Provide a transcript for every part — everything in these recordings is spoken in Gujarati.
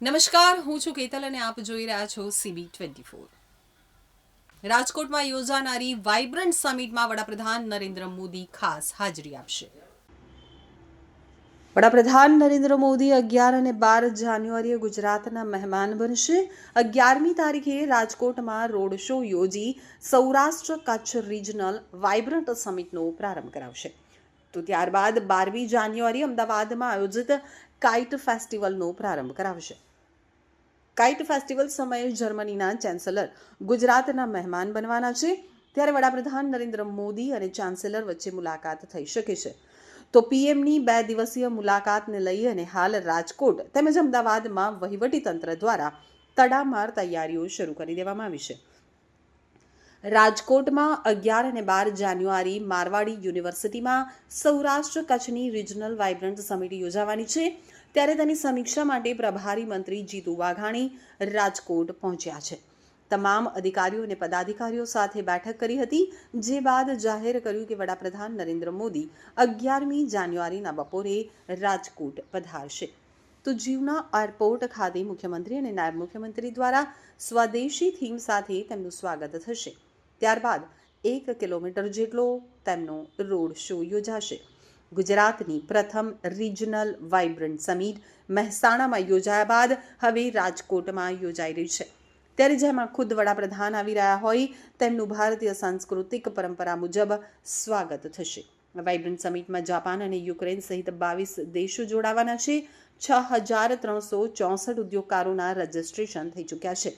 નમસ્કાર, હું છું કેતલ અને આપ જોઈ રહ્યા છો CB24. રાજકોટમાં યોજાનારી વાઇબ્રન્ટ સમિટમાં વડાપ્રધાન નરેન્દ્ર મોદી ખાસ હાજરી આપશે. વડાપ્રધાન નરેન્દ્ર મોદી 11 અને 12 જાન્યુઆરીએ ગુજરાતના મહેમાન બનશે. 11મી તારીખે રાજકોટમાં રોડ શો યોજી સૌરાષ્ટ્ર કચ્છ રિજનલ વાઇબ્રન્ટ સમિટનો પ્રારંભ કરાવશે. તો ત્યારબાદ 12મી જાન્યુઆરી અમદાવાદમાં આયોજિત કાઇટ ફેસ્ટિવલનો પ્રારંભ કરાવશે. કાઇટ ફેસ્ટિવલ સમયે જર્મનીના ચાન્સેલર ગુજરાતના મહેમાન બનવાના છે. ત્યારે વડાપ્રધાન નરેન્દ્ર મોદી અને ચાન્સેલર વચ્ચે મુલાકાત થઈ શકે છે. તો પીએમની 2 દિવસીય મુલાકાતને લઈ અને હાલ રાજકોટ તેમજ અમદાવાદમાં વહીવટીતંત્ર દ્વારા તડામાર તૈયારીઓ શરૂ કરી દેવામાં આવી છે. રાજકોટમાં 11 અને 12 જાન્યુઆરી મારવાડી યુનિવર્સિટીમાં સૌરાષ્ટ્ર કચ્છની રિજનલ વાઇબ્રન્ટ સમિટ યોજાવાની છે. ત્યારે તેની સમીક્ષા માટે પ્રભારી મંત્રી જીતુ વાઘાણી રાજકોટ પહોંચ્યા છે. તમામ અધિકારીઓ અને પદાધિકારીઓ સાથે બેઠક કરી હતી, જે બાદ જાહેર કર્યું કે વડાપ્રધાન નરેન્દ્ર મોદી 11મી જાન્યુઆરીના બપોરે રાજકોટ પધારશે. તો જીવના એરપોર્ટ ખાતે મુખ્યમંત્રી અને નાયબ મુખ્યમંત્રી દ્વારા સ્વદેશી થીમ સાથે તેમનું સ્વાગત થશે. ત્યારબાદ 1 કિલોમીટર જેટલો તેમનો રોડ શો યોજાશે. ગુજરાતની પ્રથમ રિજનલ વાઇબ્રન્ટ સમિટ મહેસાણામાં યોજાયા બાદ હવે રાજકોટમાં યોજાઈ રહી છે. ત્યારે જેમાં ખુદ વડાપ્રધાન આવી રહ્યા હોય તેમનું ભારતીય સાંસ્કૃતિક પરંપરા મુજબ સ્વાગત થશે. વાઇબ્રન્ટ સમિટમાં જાપાન અને યુક્રેન સહિત 22 દેશો જોડાવાના છે. 6364 ઉદ્યોગકારોના રજીસ્ટ્રેશન થઈ ચૂક્યા છે.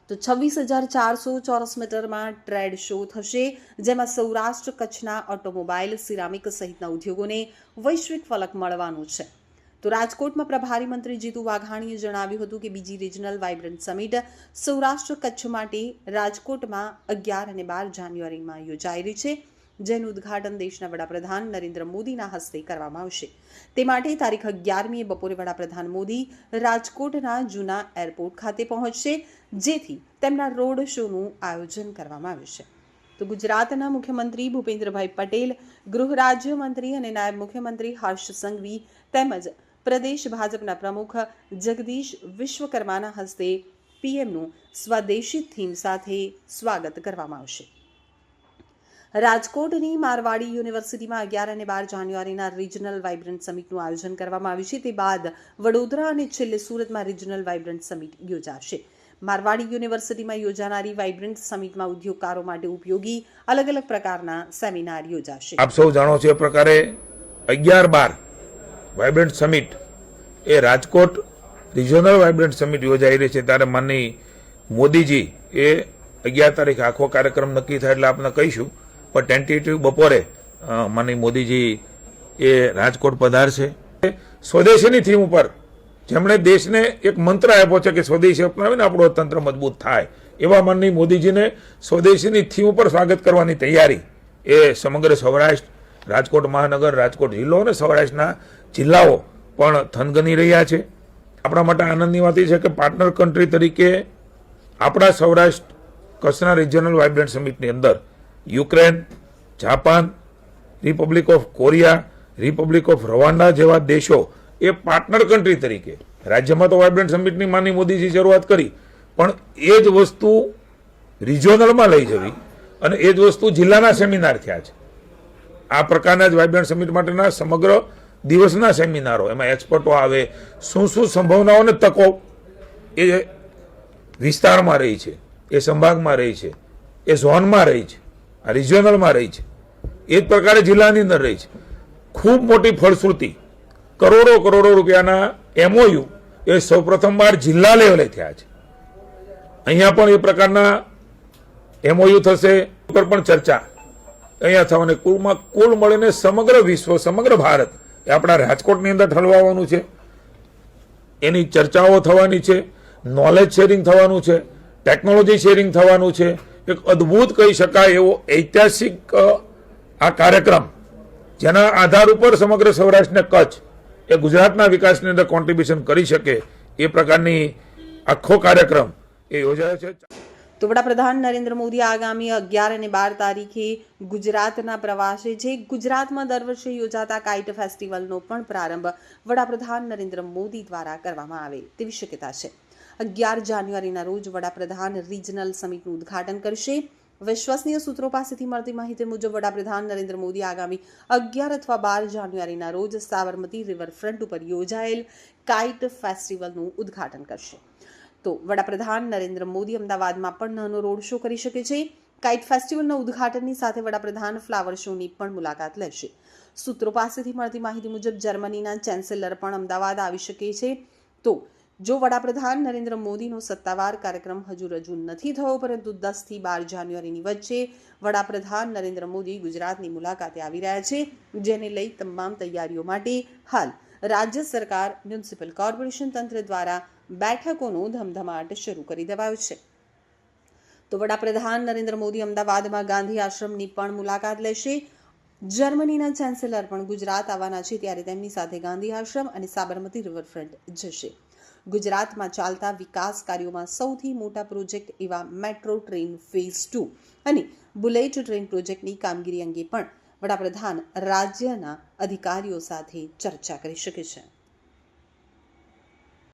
તો 26,400 ચોરસ મીટરમાં ટ્રેડ શો થશે, જેમાં સૌરાષ્ટ્ર કચ્છના ઓટોમોબાઈલ, સિરામિક સહિતના ઉદ્યોગોને વૈશ્વિક ફલક મળવાનું છે. તો રાજકોટમાં પ્રભારી મંત્રી જીતુ વાઘાણીએ જણાવ્યું હતું કે બીજી regional vibrant summit Saurashtra Kutch માટે રાજકોટમાં 11 અને 12 જાન્યુઆરીમાં યોજાઈ રહી છે, જેનું ઉદ્ઘાટન દેશના વડાપ્રધાન નરેન્દ્ર મોદીના હસ્તે કરવામાં આવશે. તે માટે તારીખ 11મીએ બપોરે વડાપ્રધાન મોદી રાજકોટના જૂના એરપોર્ટ ખાતે પહોંચશે, જેથી તેમના રોડ શોનું આયોજન કરવામાં આવ્યું છે. તો ગુજરાતના મુખ્યમંત્રી ભૂપેન્દ્રભાઈ પટેલ, ગૃહ રાજ્યમંત્રી અને નાયબ મુખ્યમંત્રી હર્ષ સંઘવી તેમજ પ્રદેશ ભાજપના પ્રમુખ જગદીશ વિશ્વકર્માના હસ્તે પીએમનું સ્વદેશી થીમ સાથે સ્વાગત કરવામાં આવશે. રાજકોટની મારવાડી યુનિવર્સિટીમાં 11 અને 12 જાન્યુઆરીના રિજનલ વાઇબ્રન્ટ સમિટનું આયોજન કરવામાં આવ્યું છે. તે બાદ વડોદરા અને છેલ્લે સુરતમાં રિજનલ વાઇબ્રન્ટ સમિટ યોજાશે. મારવાડી યુનિવર્સિટીમાં યોજાનારી વાઇબ્રન્ટ સમિટમાં ઉદ્યોગકારો માટે ઉપયોગી અલગ અલગ પ્રકારના સેમિનાર યોજાશે. આપ સૌ જાણો છો એ પ્રકારે 11-12 વાઇબ્રન્ટ સમિટ એ રાજકોટ રિજનલ વાઇબ્રન્ટ સમિટ યોજાઈ રહી છે. ત્યારે માનની મોદીજી એ 11 તારીખે આખો કાર્યક્રમ નક્કી થાય એટલે આપને કહીશું, પણ ટેન્ટેટિવ બપોરે માનની મોદીજી એ રાજકોટ પધારશે. સ્વદેશીની થીમ ઉપર જેમણે દેશને એક મંત્ર આપ્યો છે કે સ્વદેશી અપનાવીને આપણો તંત્ર મજબૂત થાય, એવા માનની મોદીજીને સ્વદેશીની થીમ ઉપર સ્વાગત કરવાની તૈયારી એ સમગ્ર સૌરાષ્ટ્ર, રાજકોટ મહાનગર, રાજકોટ જિલ્લો અને સૌરાષ્ટ્રના જિલ્લાઓ પણ થનગની રહ્યા છે. આપણા માટે આનંદની વાત એ છે કે પાર્ટનર કન્ટ્રી તરીકે આપણા સૌરાષ્ટ્ર કચ્છના રિજનલ વાઇબ્રન્ટ સમિટની અંદર Ukraine, Japan, Republic of Korea, Republic of Rwanda જેવા દેશો એ પાર્ટનર કન્ટ્રી તરીકે, રાજ્યમાં તો વાઇબ્રન્ટ સમિટની માની મોદીજી શરૂઆત કરી, પણ એ જ વસ્તુ રિજનલમાં લઈ જવી અને એ જ વસ્તુ જિલ્લાના સેમિનાર થયા છે. આ પ્રકારના જ વાઇબ્રન્ટ સમિટ માટેના સમગ્ર દિવસના સેમિનારો, એમાં એક્સપર્ટો આવે, શું શું સંભાવનાઓ અને તકો એ વિસ્તારમાં રહી છે, એ સંભાગમાં રહી છે, એ ઝોનમાં રહી છે, આ રિજનલમાં રહી છે, એ જ પ્રકારે જિલ્લાની અંદર રહી છે. ખૂબ મોટી ફળશ્રુતિ, કરોડો રૂપિયાના MOU એ સૌપ્રથમવાર જિલ્લા લેવલે થયા છે. અહીંયા પણ એ પ્રકારના MOU થશે, પર પણ ચર્ચા અહીંયા થવાની. કુલ મળીને સમગ્ર વિશ્વ, સમગ્ર ભારત એ આપણા રાજકોટની અંદર ઠલવાવાનું છે. એની ચર્ચાઓ થવાની છે, નોલેજ શેરિંગ થવાનું છે, ટેકનોલોજી શેરિંગ થવાનું છે. એક અદ્ભુત કહી શકાય એવો ઐતિહાસિક આ કાર્યક્રમ, જેના આધાર ઉપર સમગ્ર સૌરાષ્ટ્ર અને કચ્છ એ ગુજરાતના વિકાસની અંદર કોન્ટ્રીબ્યુશન કરી શકે એ પ્રકારની આખો કાર્યક્રમ એ યોજાયો છે. તો વડાપ્રધાન નરેન્દ્ર મોદી આગામી 11 અને 12 તારીખે ગુજરાતના પ્રવાસે છે. ગુજરાતમાં દર વર્ષે યોજાતા કાઇટ ફેસ્ટિવલનો પણ પ્રારંભ વડાપ્રધાન નરેન્દ્ર મોદી દ્વારા કરવામાં આવે તેવી શક્યતા છે. 11 જાન્યુઆરીના રોજ વડાપ્રધાન રિજનલ સમિટનું ઉદ્ઘાટન કરશે. વિશ્વસનીય સૂત્રો પાસેથી મળતી માહિતી મુજબ વડાપ્રધાન નરેન્દ્ર મોદી આગામી 11 અથવા 12 જાન્યુઆરીના રોજ સાબરમતી રિવરફ્રન્ટ ઉપર યોજાયેલ કાઇટ ફેસ્ટિવલનું ઉદ્ઘાટન કરશે. તો વડાપ્રધાન નરેન્દ્ર મોદી અમદાવાદમાં પણ નાનો રોડ શો કરી શકે છે. કાઇટ ફેસ્ટિવલના ઉદ્ઘાટનની સાથે વડાપ્રધાન ફ્લાવર શોની પણ મુલાકાત લેશે. સૂત્રો પાસેથી મળતી માહિતી મુજબ જર્મનીના ચાન્સેલર પણ અમદાવાદ આવી શકે છે. તો જો વડાપ્રધાન નરેન્દ્ર મોદીનો સત્તાવાર કાર્યક્રમ હજુ રજૂ નથી થયો, પરંતુ 10 થી 12 જાન્યુઆરીની વચ્ચે વડાપ્રધાન નરેન્દ્ર મોદી ગુજરાતની મુલાકાતે આવી રહ્યા છે, જેને લઈ તમામ તૈયારીઓ માટે હાલ રાજ્ય સરકાર મ્યુનિસિપલ કોર્પોરેશન તંત્ર દ્વારા બેઠકોનો ધમધમાટ શરૂ કરી દેવાયો છે. તો વડાપ્રધાન નરેન્દ્ર મોદી અમદાવાદમાં ગાંધી આશ્રમની પણ મુલાકાત લેશે. જર્મનીના ચાન્સેલર પણ ગુજરાત આવવાના છે, ત્યારે તેમની સાથે ગાંધી આશ્રમ અને સાબરમતી રિવરફ્રન્ટ જશે. ગુજરાતમાં ચાલતા વિકાસ કાર્યોમાં સૌથી મોટા પ્રોજેક્ટ એવા મેટ્રો ટ્રેન ફેઝ 2 અને બુલેટ ટ્રેન પ્રોજેક્ટની કામગીરી અંગે પણ વડાપ્રધાન રાજ્યના અધિકારીઓ સાથે ચર્ચા કરી શકે છે.